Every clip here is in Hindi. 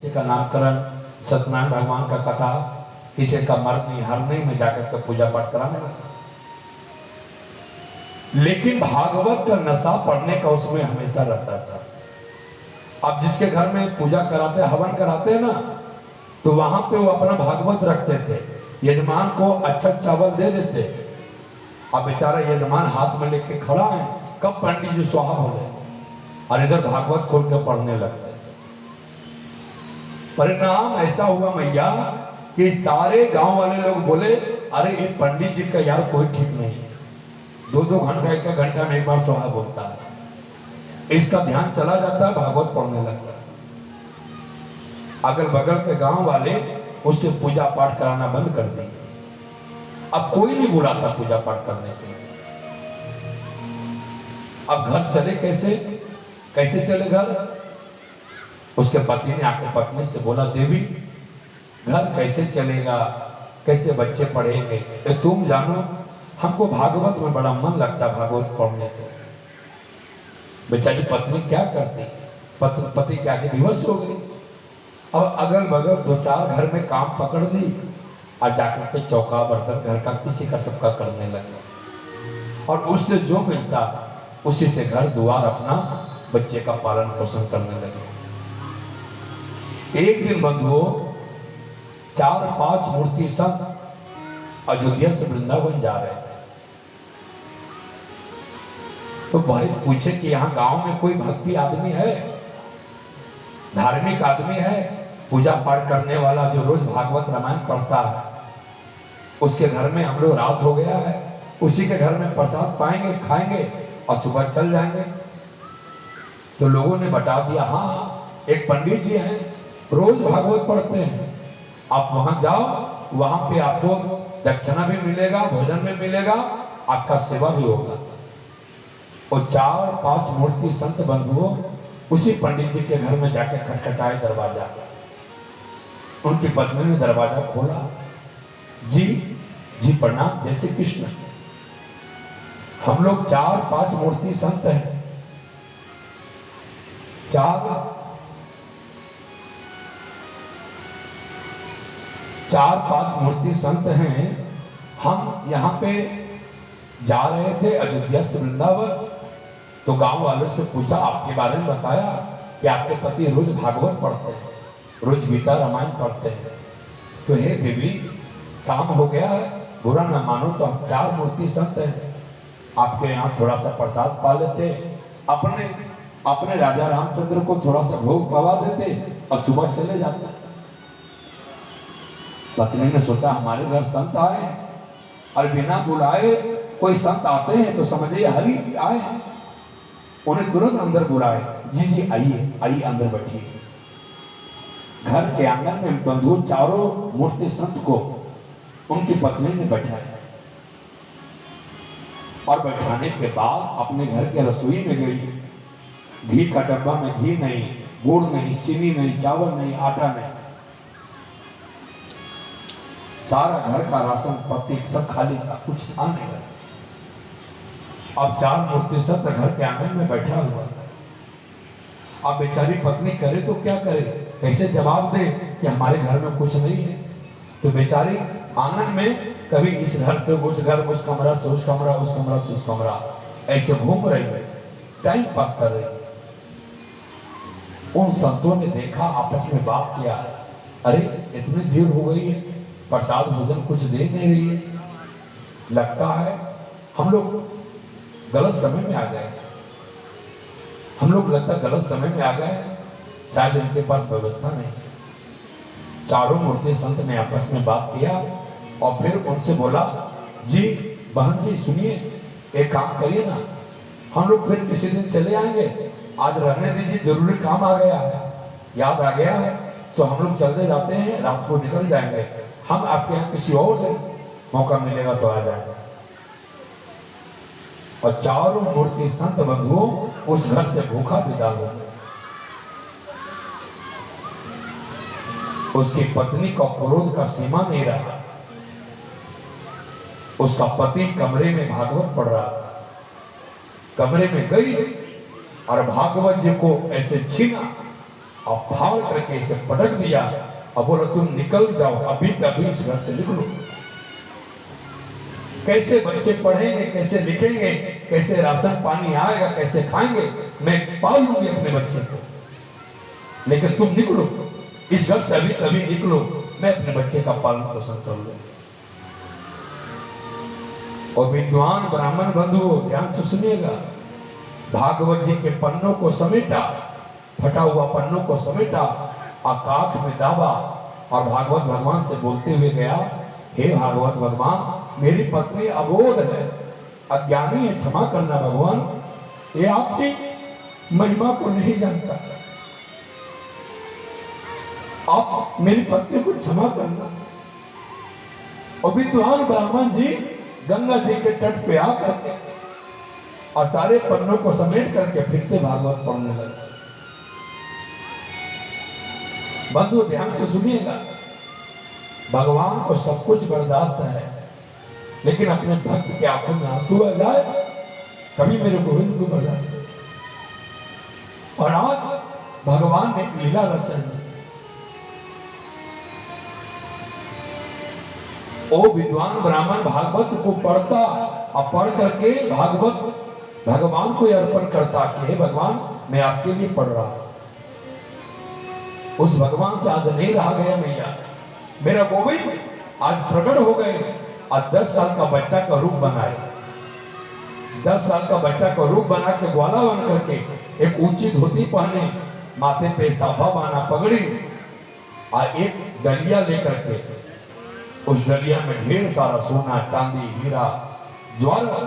का नामकरण, सत्यनारायण भगवान का कथा, किसी का मरनी हरनी में जाकर के पूजा पाठ कराने लगे। लेकिन भागवत का नशा पढ़ने का उसमें हमेशा रहता था। अब जिसके घर में पूजा कराते हवन कराते हैं ना, तो वहां पे वो अपना भागवत रखते थे, यजमान को अच्छा चावल दे देते। अब बेचारा यजमान हाथ में लेके खड़ा है, कब पंडित जी स्वाहा बोले और इधर भागवत खोल के पढ़ने लगते। परिणाम ऐसा हुआ मैया कि सारे गांव वाले लोग बोले, अरे ये पंडित जी का यार कोई ठीक नहीं, 2-2 घंटा 1 घंटा में एक बार स्वाहा बोलता है, इसका ध्यान चला जाता है, भागवत पढ़ने लगता है। अगल बगल के गांव वाले उससे पूजा पाठ कराना बंद कर दिए। अब कोई नहीं बुलाता पूजा पाठ करने के लिए। अब घर चले कैसे, कैसे चले घर? उसके पति ने आके पत्नी से बोला, देवी घर कैसे चलेगा, कैसे बच्चे पढ़ेंगे? तो तुम जानो, हमको भागवत में बड़ा मन लगता, भागवत पढ़ने को। बेचारी पत्नी क्या करती, पति क्या के विवश हो गई। अब अगल बगल 2-4 घर में काम पकड़ ली और जाकर के चौका बर्तन घर का किसी का सबका करने लगे, और उससे जो मिलता उसी से घर द्वार अपना बच्चे का पालन पोषण करने लगे। एक दिन बंधुओं 4-5 मूर्ति संत अयोध्या से वृंदावन जा रहे थे। तो भाई पूछे कि यहाँ गांव में कोई भक्ति आदमी है, धार्मिक आदमी है, पूजा पाठ करने वाला, जो रोज भागवत रामायण पढ़ता है, उसके घर में हम लोग रात हो गया है, उसी के घर में प्रसाद पाएंगे, खाएंगे और सुबह चल जाएंगे। तो लोगों ने बता दिया, हाँ एक पंडित जी हैं, रोज भागवत पढ़ते हैं, आप वहां जाओ, वहां पे आपको दक्षिणा भी मिलेगा, भोजन भी मिलेगा, आपका सेवा भी होगा। और 4-5 मूर्ति संत बंधुओं उसी पंडित जी के घर में जाके खटखटाए दरवाजा। उनकी पत्नी ने दरवाजा खोला, जी जी प्रणाम, जय श्री कृष्ण, हम लोग 4-5 मूर्ति संत हैं, 4-5 मूर्ति संत हैं, हम यहाँ पे जा रहे थे अयोध्या से वृंदावन। तो गांव वालों से पूछा, आपके बारे में बताया कि आपके पति रोज भागवत पढ़ते हैं, रोज गीता रामायण पढ़ते हैं। तो हे देवी, शाम हो गया है, बुरा न मानो तो हम 4 मूर्ति संत हैं, आपके यहाँ थोड़ा सा प्रसाद पा लेते, अपने राजा रामचंद्र को थोड़ा सा भोग पवा देते और सुबह चले जाते। पत्नी ने सोचा, हमारे घर संत आए और बिना बुलाए कोई संत आते हैं तो समझिए हरि आए हैं। उन्हें तुरंत अंदर बुलाए, जी जी आइए आइए, अंदर बैठिए। घर के आंगन में बंधु चारों मूर्ति संत को उनकी पत्नी ने बैठाया, और बैठाने के बाद अपने घर के रसोई में गई। घी का डब्बा में घी नहीं, गुड़ नहीं, चीनी नहीं, चावल नहीं, आटा नहीं, सारा घर का राशन पत्ती सब खाली था, कुछ था नहीं। अब 4 मूर्ति संत घर के आंगन में बैठा हुआ। अब बेचारी पत्नी करे तो क्या करे, कैसे जवाब दे कि हमारे घर में कुछ नहीं है। तो बेचारी आंगन में कभी इस घर से उस घर, उस कमरा से उस कमरा, उस कमरा से उस कमरा, ऐसे घूम रही है, टाइम पास कर रही है। उन संतों ने देखा, आपस में बात किया, अरे इतनी देर हो गई है, प्रसाद भोजन कुछ दे नहीं रही है, लगता है हम लोग गलत समय में आ गए, हम लोग लगता गलत समय में आ गए, शायद इनके पास व्यवस्था नहीं। चारों मूर्ति संत ने आपस में बात किया और फिर उनसे बोला, जी बहन जी सुनिए, एक काम करिए ना, हम लोग फिर किसी दिन चले आएंगे, आज रहने दीजिए, जरूरी काम आ गया है, याद आ गया है, तो हम लोग चलते जाते हैं, रात को निकल जाएंगे, हम आपके यहाँ किसी और दिन मौका मिलेगा तो आ जाएंगे। और चारों मूर्ति संत बंधुओं उस घर से भूखा विदा हो। उसकी पत्नी का क्रोध का सीमा नहीं रहा। उसका पति कमरे में भागवत पढ़ रहा था, कमरे में गई और भागवत जी को ऐसे छीना और फाड़ करके इसे पटक दिया और बोला तुम निकल जाओ, अभी कभी इस घर से निकलो। कैसे बच्चे पढ़ेंगे, कैसे लिखेंगे, कैसे राशन पानी आएगा, कैसे खाएंगे, मैं पाल लूंगी अपने बच्चे को, लेकिन तुम निकलो इस घर से, अभी कभी निकलो, मैं अपने बच्चे का पालन पोषण कर लूं। और विद्वान ब्राह्मण बंधु ध्यान से सुनिएगा, भागवत जी के पन्नों को समेटा, फटा हुआ पन्नों को समेटा, आकाश में दाबा और भागवत भगवान से बोलते हुए गया, हे भागवत भगवान, मेरी पत्नी अबोध है, अज्ञानी है, क्षमा करना भगवान, ये आपकी महिमा को नहीं जानता, आप मेरी पत्नी को क्षमा करना। और विद्वान ब्राह्मण जी गंगा जी के तट पे आकर के और सारे पन्नों को समेट करके फिर से भागवत पढ़ने लगे। बंधु ध्यान से सुनिएगा, भगवान को सब कुछ बर्दाश्त है, लेकिन अपने भक्त के आंखों में आंसू आ जाए, कभी मेरे गोविंद को बर्दाश्त है। और आज भगवान ने एक लीला रचा है, ओ विद्वान ब्राह्मण भागवत को पढ़ता और पढ़ करके भागवत भगवान को अर्पण करता कि हे भगवान, मैं आपके लिए पढ़ रहा हूं। उस भगवान से आज नहीं रहा गया मैया, मेरा गोविंद आज प्रकट हो गए और 10 साल का बच्चा का रूप बनाए, 10 साल का बच्चा का रूप बना के ग्वाला बन करके एक ऊंची धोती पहने, माथे पे साफा बांधा पगड़ी और एक डलिया लेकर के, उस डलिया में ढेर सारा सोना चांदी हीरा ज्वाला,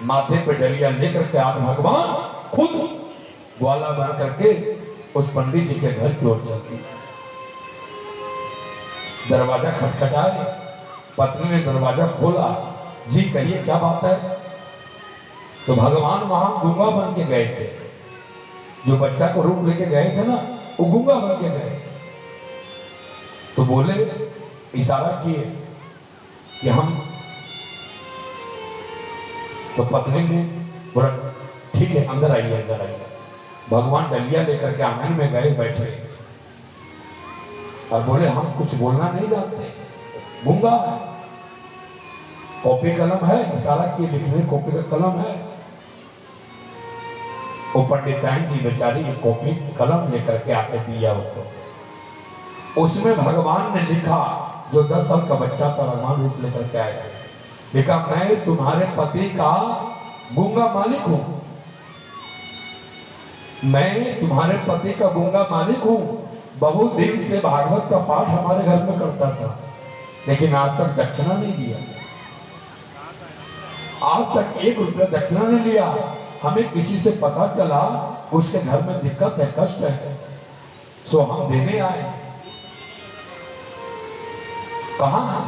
माथे पे डलिया लेकर के आज भगवान खुद ग्वाला बन करके उस पंडित जी के घर की ओर चलती। दरवाजा खटखटाए, पत्नी ने दरवाजा खोला, जी कहिए क्या बात है? तो भगवान वहां गूंगा बन के गए थे, जो बच्चा को रूप लेके गए थे ना, वो गूंगा बन के गए। तो बोले, इशारा किए कि हम, तो पत्नी ने बोला ठीक है अंदर आइए, अंदर आइए। भगवान डलिया लेकर के आंगन में गए, बैठे और बोले हम कुछ बोलना नहीं जानते, गूंगा है, कॉपी कलम है, इशारा किए, लिखने कॉपी का कलम है। वो पंडिताइन जी बेचारी ये कॉपी कलम लेकर के आके दिया उसको, उसमें भगवान ने लिखा, जो 10 साल का बच्चा था भगवान रूप लेकर के आया, लिखा मैं तुम्हारे पति का गूंगा मालिक हूं, मैं तुम्हारे पति का गूंगा मालिक हूं। बहुत दिन से भागवत का पाठ हमारे घर में करता था, लेकिन आज तक दक्षिणा नहीं दिया, आज तक 1 रुपया दक्षिणा नहीं लिया। हमें किसी से पता चला उसके घर में दिक्कत है, कष्ट है, सो हम देने आए। कहां है?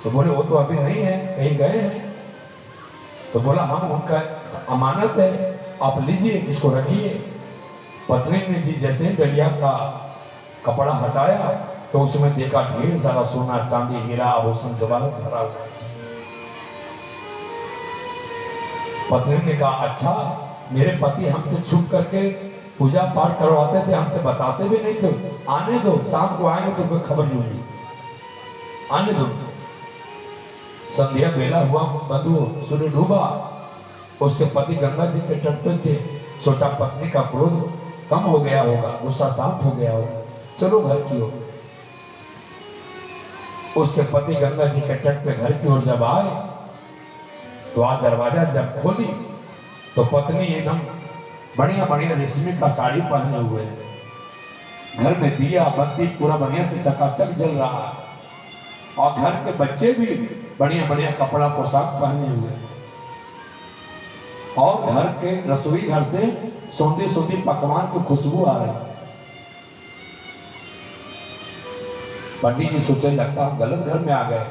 तो बोले वो तो अभी नहीं है, कहीं गए हैं। तो बोला हम उनका अमानत है, आप लीजिए, इसको रखिए। पत्नी ने जी जैसे डलिया का कपड़ा हटाया तो उसमें देखा ढेर सारा सोना चांदी हीरा आभूषण जवाहर भरा हुआ। पत्नी ने कहा अच्छा, मेरे पति हमसे छुप करके पूजा पाठ करवाते थे, हमसे बताते भी नहीं थे, आने दो, शाम को आएंगे तो कोई खबर लूंगी, आने दो। संध्या बेला हुआ, बंधु सूर्य डूबा, उसके पति गंगा जी के तट पे थे, सोचा पत्नी का क्रोध कम हो गया होगा, गुस्सा शांत हो गया होगा, चलो घर की ओर। उसके पति गंगा जी के तट पे घर की ओर जब आए तो आज दरवाजा जब खोली तो पत्नी एकदम बढ़िया बढ़िया रेशमी का साड़ी पहने हुए है, घर में दिया बत्ती पूरा बढ़िया से चकाचक जल रहा है, और घर के बच्चे भी बढ़िया बढ़िया कपड़ा पोशाक पहने हुए, और घर के रसोई घर से सौंधी सौंधी पकवान की खुशबू आ रही। पंडित जी सोचे लगता हम गलत घर में आ गए।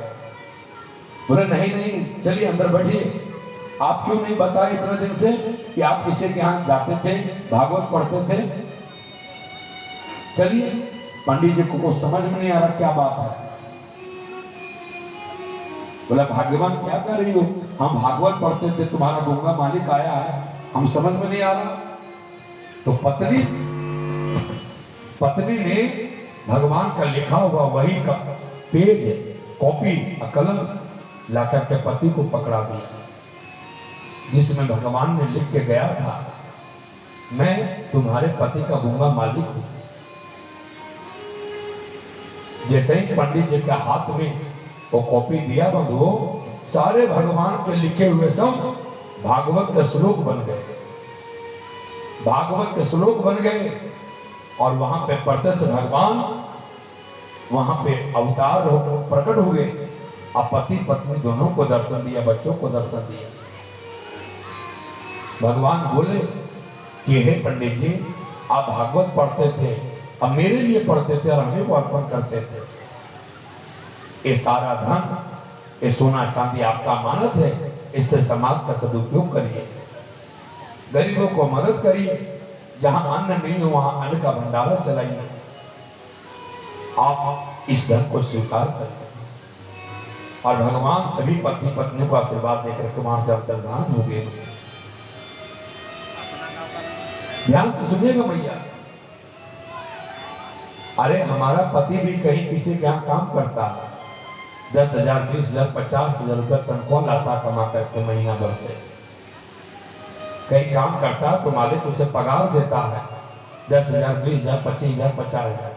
बोले नहीं नहीं, चलिए अंदर बैठिए। आप क्यों नहीं बताए इतने दिन से कि आप किसी के यहाँ जाते थे, भागवत पढ़ते थे? चलिए। पंडित जी को कुछ समझ में नहीं आ रहा क्या बात है। बोला भाग्यवान क्या कर रही हो, हम भागवत पढ़ते थे, तुम्हारा गूंगा मालिक आया है, हम समझ में नहीं आ रहा। तो पत्नी पत्नी ने भगवान का लिखा हुआ वही का पेज, कॉपी, कलम लाकर के पति को पकड़ा दिया, जिसमें भगवान ने लिख के गया था, मैं तुम्हारे पति का गूंगा मालिक हूं। जैसे ही पंडित जी के हाथ में वो कॉपी दिया बंधुओं, सारे भगवान के लिखे हुए सब भागवत के श्लोक बन गए, भागवत के श्लोक बन गए। और वहां पे प्रत्यक्ष भगवान वहां पे अवतार प्रकट हुए, और पति पत्नी दोनों को दर्शन दिया, बच्चों को दर्शन दिया। भगवान बोले कि हे पंडित जी, आप भागवत पढ़ते थे, अब मेरे लिए पढ़ते थे और हमें को अर्पण करते थे। ये सारा धन, ये सोना चांदी आपका अमानत है, इससे समाज का सदुपयोग करिए, गरीबों को मदद करिए, जहां अन्न नहीं हो वहां अन्न का भंडारा चलाइए। आप इस धन को स्वीकार करिए। और भगवान सभी पत्नी पत्नियों को आशीर्वाद देकर के वहां से अंतर्धान हो गए। ध्यान से सुनिएगा भैया, अरे हमारा पति भी कहीं किसी के यहाँ काम करता है, 10,000, 20,000, 50,000 रुपया तनख्वाह लाता कमा करके महीना भर से। कहीं काम करता तो मालिक उसे पगार देता है 10,000, 20,000, 25,000, 50,000।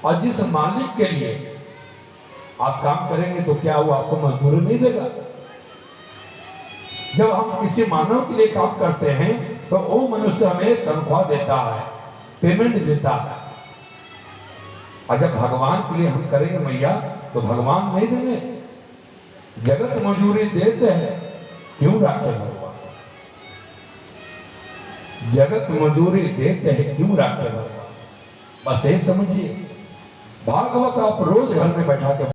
और जिस मालिक के लिए आप काम करेंगे तो क्या वो आपको मजदूरी नहीं देगा? जब हम किसी मानव के लिए काम करते हैं तो वो मनुष्य हमें तनख्वाह देता है, पेमेंट देता है। और जब भगवान के लिए हम करेंगे मैया तो भगवान नहीं देंगे? जगत मजूरी देते हैं, क्यों राखे भगवान? जगत मजूरी देते हैं, क्यों राखे भगवान? बस ये समझिए, भागवत आप रोज घर में बैठा के